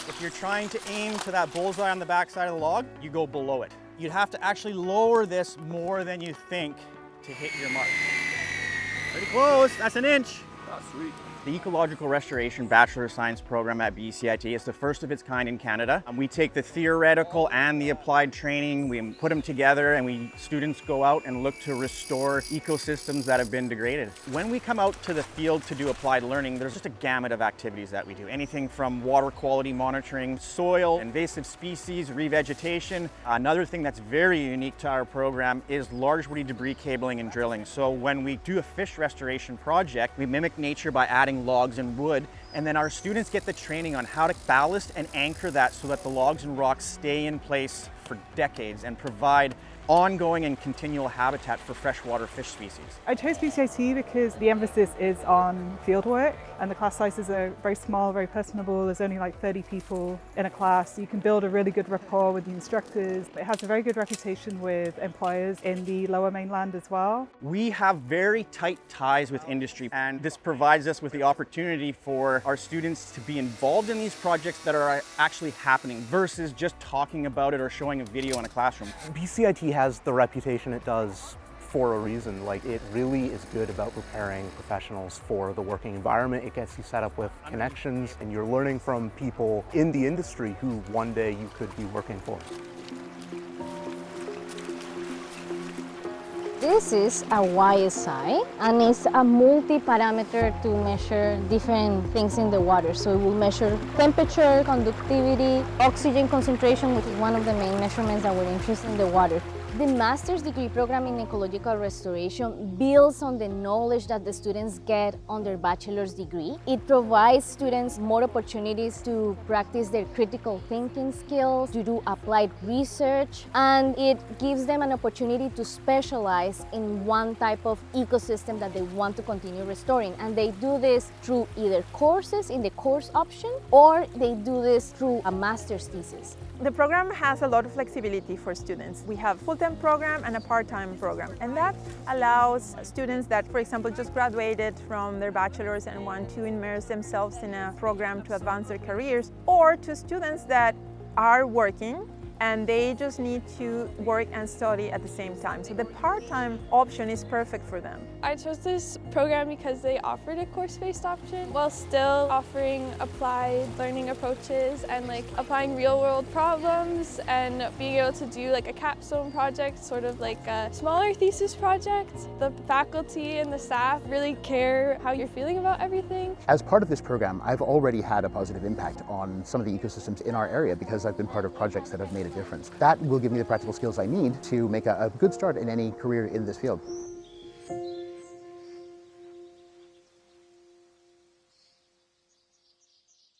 If you're trying to aim to that bullseye on the backside of the log, you go below it. You'd have to actually lower this more than you think to hit your mark. Pretty close, that's an inch. Oh, sweet. The Ecological Restoration Bachelor of Science program at BCIT is the first of its kind in Canada. We take the theoretical and the applied training, we put them together, and students go out and look to restore ecosystems that have been degraded. When we come out to the field to do applied learning, there's just a gamut of activities that we do. Anything from water quality monitoring, soil, invasive species, revegetation. Another thing that's very unique to our program is large woody debris cabling and drilling. So when we do a fish restoration project, we mimic nature by adding logs and wood, and then our students get the training on how to ballast and anchor that so that the logs and rocks stay in place for decades and provide ongoing and continual habitat for freshwater fish species. I chose BCIT because the emphasis is on fieldwork, and the class sizes are very small, very personable. There's only like 30 people in a class. You can build a really good rapport with the instructors. It has a very good reputation with employers in the Lower Mainland as well. We have very tight ties with industry, and this provides us with the opportunity for our students to be involved in these projects that are actually happening versus just talking about it or showing a video in a classroom. BCIT has the reputation it does for a reason. Like, it really is good about preparing professionals for the working environment. It gets you set up with connections, and you're learning from people in the industry who one day you could be working for. This is a YSI, and it's a multi-parameter to measure different things in the water. So it will measure temperature, conductivity, oxygen concentration, which is one of the main measurements that we're interested in the water. The master's degree program in ecological restoration builds on the knowledge that the students get on their bachelor's degree. It provides students more opportunities to practice their critical thinking skills, to do applied research, and it gives them an opportunity to specialize in one type of ecosystem that they want to continue restoring. And they do this through either courses in the course option, or they do this through a master's thesis. The program has a lot of flexibility for students. We have a full-time program and a part-time program, and that allows students that, for example, just graduated from their bachelor's and want to immerse themselves in a program to advance their careers, or to students that are working and they just need to work and study at the same time. So the part-time option is perfect for them. I chose this program because they offered a course-based option while still offering applied learning approaches and applying real-world problems and being able to do a capstone project, sort of like a smaller thesis project. The faculty and the staff really care how you're feeling about everything. As part of this program, I've already had a positive impact on some of the ecosystems in our area because I've been part of projects that have made a difference. That will give me the practical skills I need to make a good start in any career in this field.